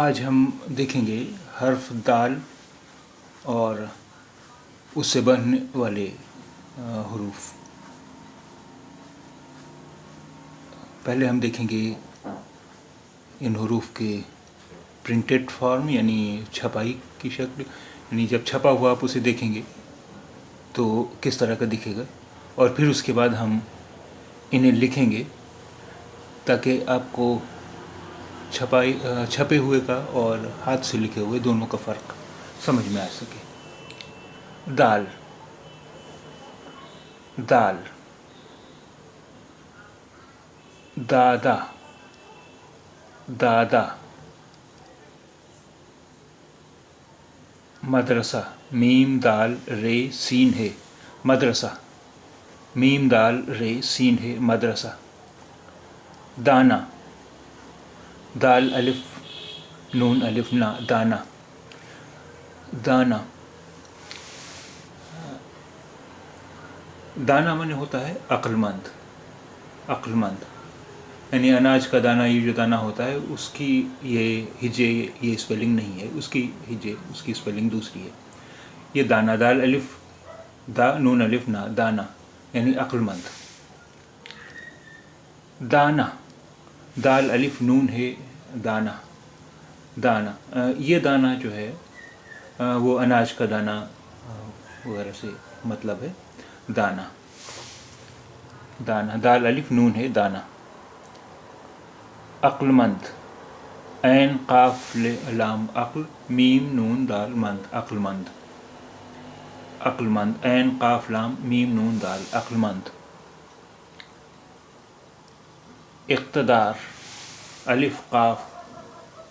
آج ہم دیکھیں گے حرف دال اور اس سے بننے والے حروف. پہلے ہم دیکھیں گے ان حروف کے پرنٹڈ فارم یعنی چھپائی کی شکل، یعنی جب چھپا ہوا آپ اسے دیکھیں گے تو کس طرح کا دکھے گا، اور پھر اس کے بعد ہم انہیں لکھیں گے تاکہ آپ کو چھپے ہوئے کا اور ہاتھ سے لکھے ہوئے دونوں کا فرق سمجھ میں آ سکے. دال، دال. دادا، دادا. مدرسہ، میم دال رے سین ہے، مدرسہ. میم دال رے سین ہے، مدرسہ. دانا، دال الف نون الف نا، دانا، دانا. دانا معنی ہوتا ہے عقل مند، عقل مند. یعنی اناج کا دانہ، یہ جو دانہ ہوتا ہے اس کی یہ ہجے، یہ اسپیلنگ نہیں ہے، اس کی ہجے، اس کی اسپیلنگ دوسری ہے. یہ دانہ، دال الف دا نون الف نا، دانا یعنی عقل مند. دانا، دال الف نون ہے، دانا، دانا. یہ دانہ جو ہے وہ اناج کا دانہ وغیرہ سے مطلب ہے. دانا، دانا، دال الف نون ہے، دانا. عقل مند، عین قاف لام عقل میم نون دال مند، عقل مند. عقل مند، عین قاف لام میم نون دال، عقل مند. اقتدار، الف قاف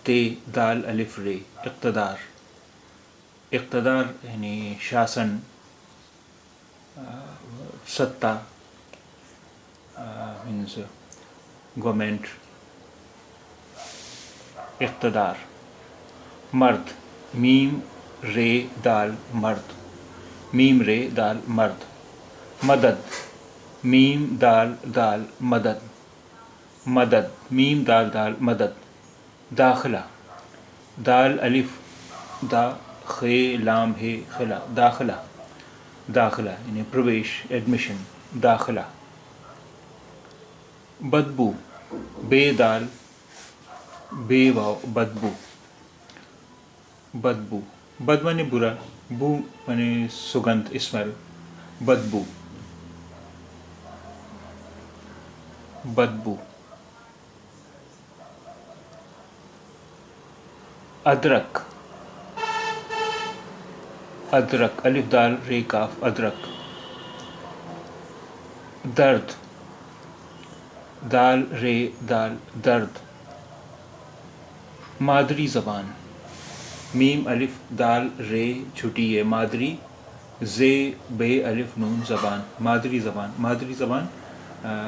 تے دال الف رے، اقتدار. اقتدار یعنی شاسن، سطح، مینس گورنمنٹ. اقتدار. مرد، میم رے دال مرد، میم رے دال مرد. مدد، میم دال دال مدد، مدد، میم دال دال مدد. داخلہ، دال الف دا خے لام ہے خلا، داخلہ، داخلہ یعنی پرویش، ایڈمیشن، داخلہ. بدبو، بے دال بے واو بدبو، بدبو. بد معنی برا، بو معنی سگندھ، اسمیل. بدبو، بدبو. ادرک، ادرک، الف دال رے کاف، ادرک. درد، دال رے دال درد. مادری زبان، میم الف دال رے چھٹی ہے مادری، زے بے الف نون زبان، مادری زبان. مادری زبان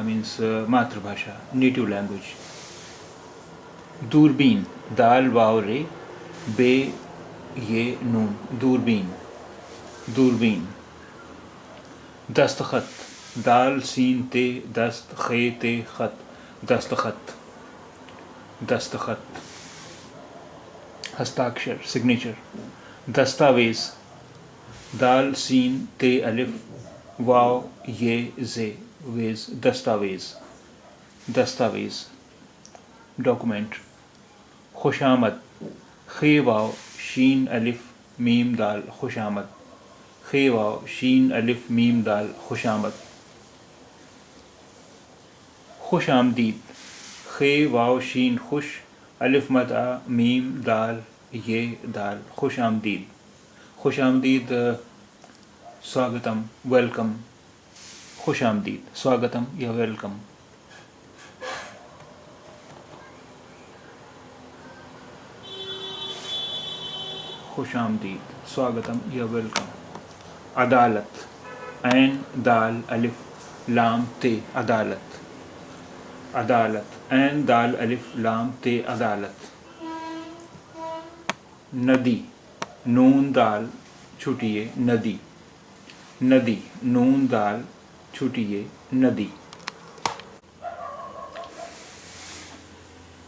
مینس ماتر بھاشا، نیٹو لینگویج. دوربین، دال واو رے بے یہ نون، دوربین، دوربین. دستخط، دال سین تے دست خے تے خط، دستخط، دستخط. ہستاکشر، سگنیچر. دستاویز، دال سین تے الف واو یہ زے ویز، دستاویز، دستاویز. ڈاکومنٹ. خوشامد، خے واو شین الف میم دال خوشامد، خے واو شین الف میم دال خوشامد. خوش آمدید، خے واو شین خوش الف مد آ میم دال یہ دال، خوش آمدید. خوش آمدید، سواگتم، ویلکم. خوش آمدید، سواگتم یا ویلکم. خوش آمدید، سواگتم یا ویلکم. عدالت، عین دال الف لام تے، عدالت، عدالت، عین دال الف لام تے، عدالت. ندی، نون دال چھٹیے ندی، ندی، نون دال چھٹیے ندی.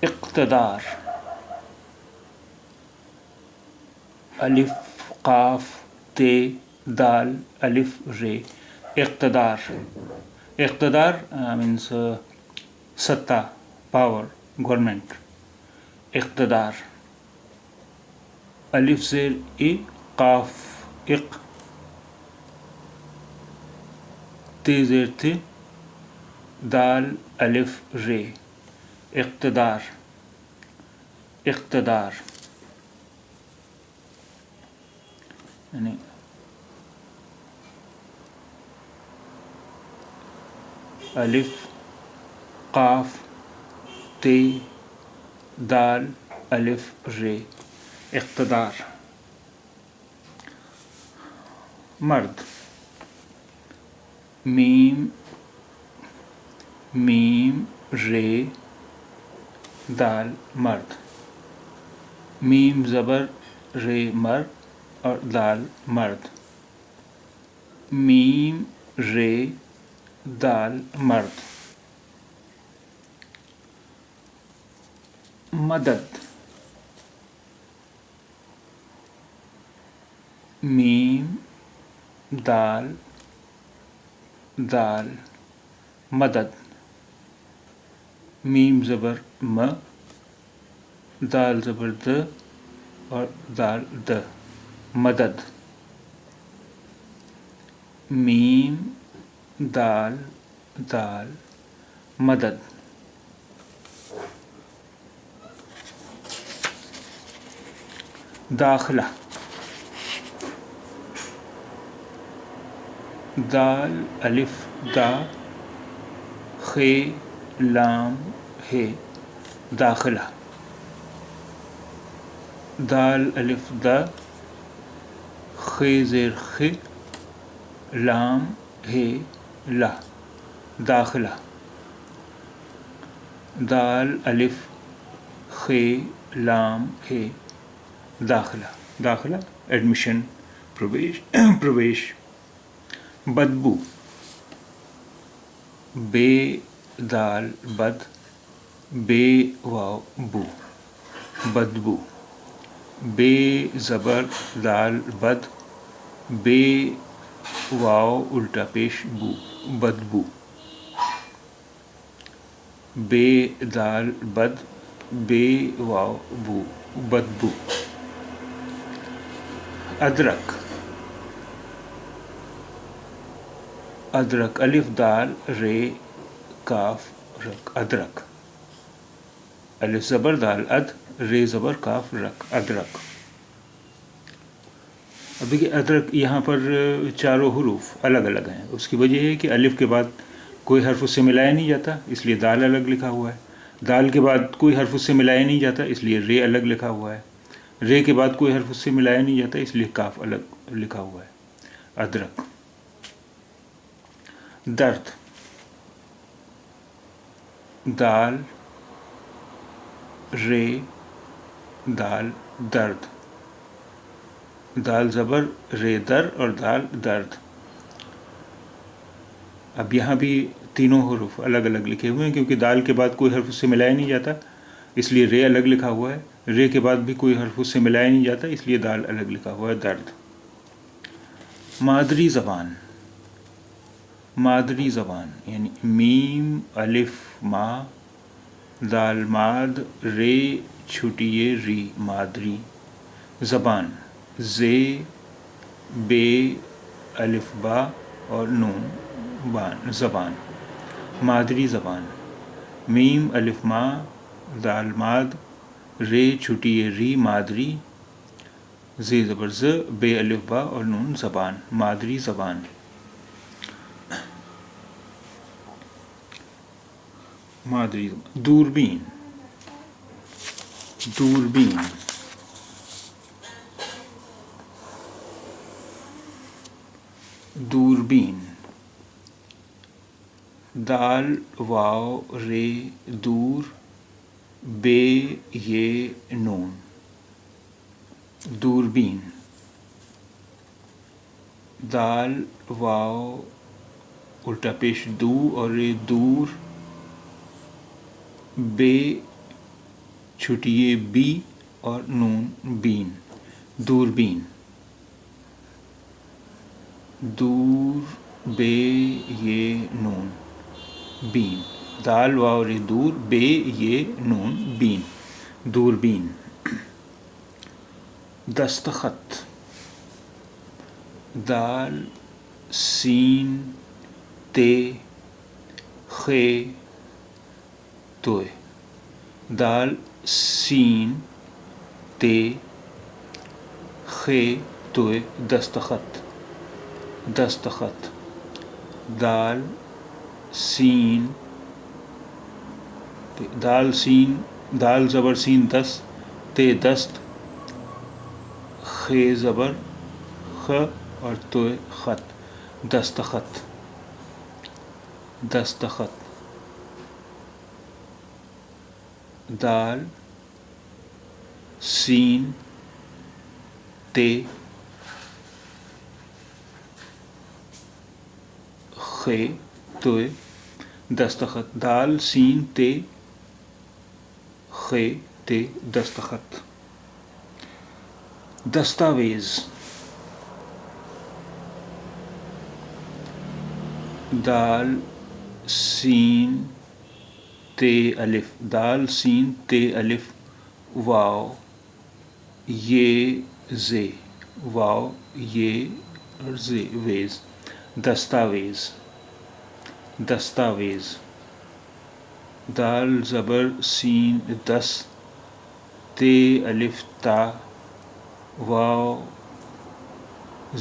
اقتدار، الف قاف تے دال الف رے. اقتدار. اقتدار means سطح, پاور, گورنمنٹ. اقتدار. الف زیر اے قاف اق تے زیر تے دال الف رے. اقتدار. اقتدار یعنی الف قاف تے دال الف رے. اقتدار. مرد. میم میم رے دال مرد. میم زبر رے مرد اور دال مرد. میم رے دال مرد. مدد. میم دال دال مدد. میم زبر م دال زبر د اور دال د. مدد. میم دال دال مدد. داخلہ. دال الف دا خ لام ہے داخلہ. دال الف دا خ زیر خ لام ہے لا. داخلہ. دال الف خ لام ہے داخلہ. داخلہ ایڈمیشن, پرویش. بدبو. بے دال بد بے واو بو. بدبو. بے زبر دال بد بے واو الٹا پیش بو. بدبو. بے دال بد بے واو بو. بدبو. ادرک. ادرک الف دال رے کاف رک. ادرک. الف زبر دال اد رے زبر کاف رک. ادرک. اب دیکھیے ادرک یہاں پر چاروں حروف الگ الگ ہیں. اس کی وجہ ہے کہ الف کے بعد کوئی حرف اس سے ملایا نہیں جاتا, اس لیے دال الگ لکھا ہوا ہے. دال کے بعد کوئی حرف اس سے ملایا نہیں جاتا, اس لیے رے الگ لکھا ہوا ہے. رے کے بعد کوئی حرف اس سے ملایا نہیں جاتا, اس لیے کاف الگ لکھا ہوا ہے. ادرک. درد. دال رے دال درد. دال زبر رے در اور دال درد. اب یہاں بھی تینوں حروف الگ الگ لکھے ہوئے ہیں کیونکہ دال کے بعد کوئی حرف اس سے ملایا نہیں جاتا, اس لیے رے الگ لکھا ہوا ہے. رے کے بعد بھی کوئی حرف اس سے ملایا نہیں جاتا, اس لیے دال الگ لکھا ہوا ہے. درد. مادری زبان. مادری زبان یعنی میم الف ما دال ماد رے چھٹیے ری. مادری زبان. زے بے الف با اور نون بان. زبان. مادری زبان. میم الف ما دال ماد رے چھٹیے ری. مادری. زے زبر ز بے الف با اور نون زبان. مادری زبان. مادری زبان. دوربین. دوربین. دوربین. دال واو رے دور بے یہ نون. دوربین. دال واو الٹا پیش دو اور رے دور بے چھٹیے بی اور نون بین. دوربین، دور بے یہ نون بین، دال واو ر دور بے یہ نون بین، دوربین. دستخط، دال سین تے خے توئے، دال سین تے خے توئے، دستخط، دستخط. دال سین دال سین، دال زبر سین دس، تے دست، خے زبر خ اور توئے خط، دستخط، دستخط. دال سین تے خے توئے، دستخط، دال سین تے خے تے، دستخط. دستاویز، دال سین تے الف، دال سین تے الف واو یہ زے، واو یہ زے، ویز، دستاویز، دستاویز. دال زبر سین دس، تے الف تا، واو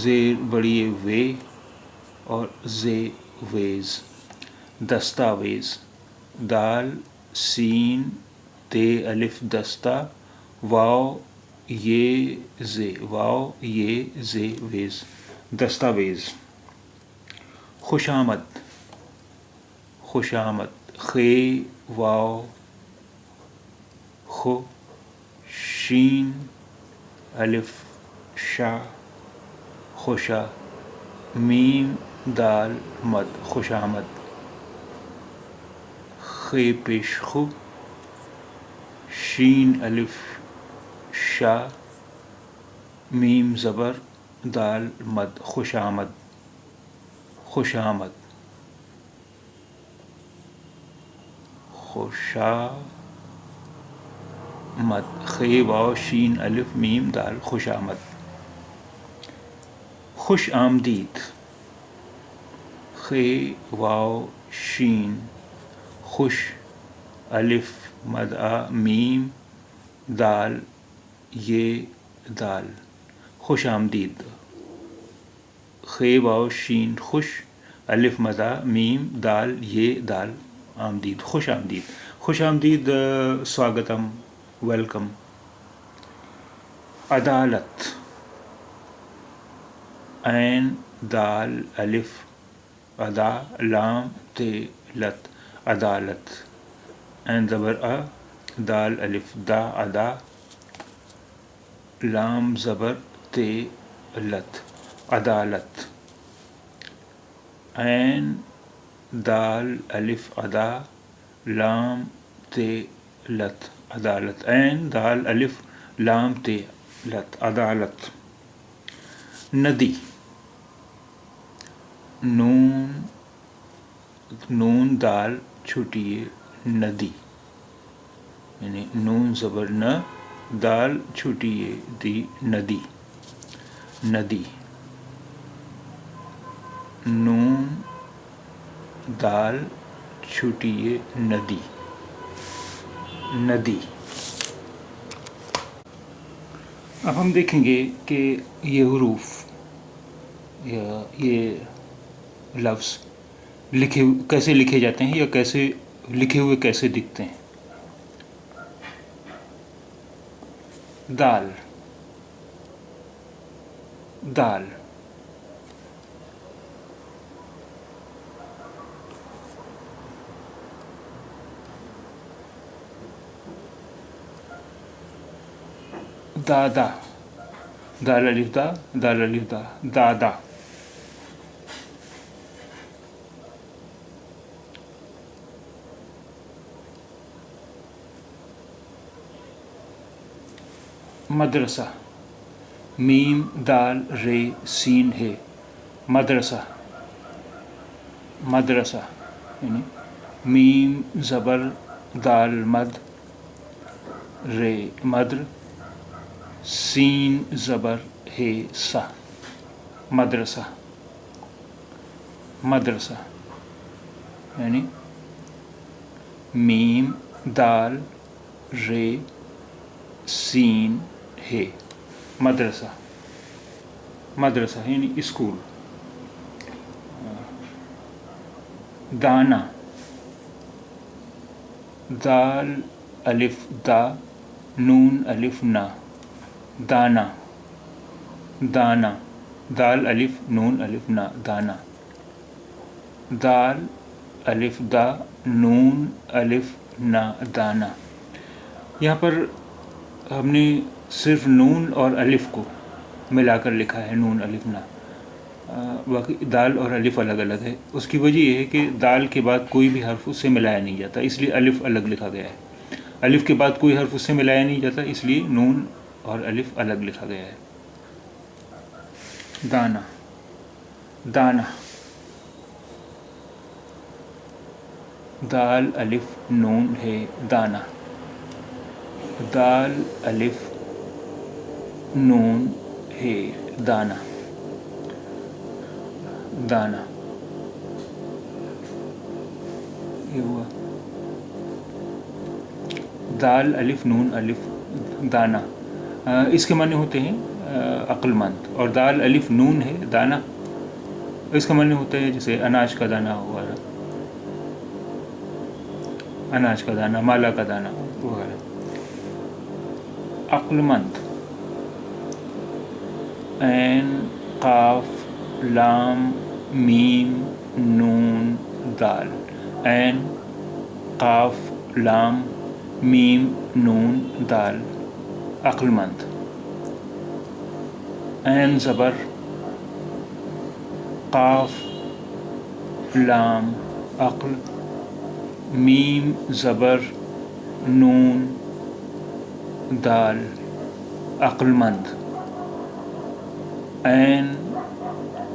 زیر بڑی وے اور زے، ویز، دستاویز. دال سین تے الف دستہ، واو یہ زے، واو یہ زے، ویز، دستاویز. خوش آمد، خوش آمد، خے واو خو، شین الف شا، خوشا، میم دال مد، خوش آمد. خے پیش خو، شین الف شا، میم زبر دال مد، خوش آمد، خوش آمد. خوشا مد، خے واو شین الف میم دال، خوش آمد. خوش آمدید، خے واو شین، خوش الف مد آ میم دال یہ دال، خوش آمدید. خے واو شین خوش، الف مد آ میم دال یہ دال، آمدید، خوش آمدید. خوش آمدید، سواگتم، ویلکم. عدالت، عین دال الف ادا لام تے لت، عدالت. عین زبر آ، دال الف دا، ادا، لام زبر تے لت، عدالت. عین دال الف ادا لام تے لت، عدالت. عین دال الف لام تے لت، عدالت. ندی، نون دال چھٹیے ندی، یعنی نون زبر نہ، دال چھٹیے دی، ندی، ندی. نون دال چھٹیے ندی، ندی. اب ہم دیکھیں گے کہ یہ حروف، یہ لفظ کیسے لکھے جاتے ہیں یا کیسے لکھے ہوئے کیسے دکھتے ہیں. دال، دال. دادا، دال الف دا، دال الف دا، دادا. مدرسہ، میم دال رے سین ہے مدرسہ مدرسہ یعنی میم زبر دال مد رے مدر سین زبر ہے سا مدرسہ مدرسہ یعنی میم دال رے سین ہے مدرسہ مدرسہ یعنی اسکول. دانا دال الف دا نون الف نا دانا دانا دال الف نون الف نا دانا دال الف دا نون الف نا دانا. یہاں پر ہم نے صرف نون اور الف کو ملا کر لکھا ہے نون الف نا. باقی دال اور الف الگ الگ ہے. اس کی وجہ یہ ہے کہ دال کے بعد کوئی بھی حرف اس سے ملایا نہیں جاتا اس لیے الف الگ لکھا گیا ہے. الف کے بعد کوئی حرف اس سے ملایا نہیں جاتا اس لیے نون اور الف الگ لکھا گیا ہے. دانا دانا دال الف نون ہے دانا دال الف نون ہے دانا دانا. یہ ہوا دال الف نون الف دانا. اس کے معنی ہوتے ہیں عقل مند. اور دال الف نون ہے دانا اس کا معنی ہوتا ہے جیسے اناج کا دانہ ہوا اناج کا دانہ مالا کا دانہ وغیرہ. عقل مند عین قاف لام میم نون دال عین قاف لام میم نون دال عقل مند. عین زبر قاف لام عقل میم زبر نون دال عقل مند. عین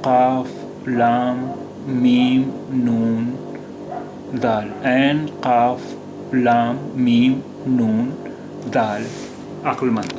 قاف لام میم نون دال عین قاف لام میم نون دال عقل مند.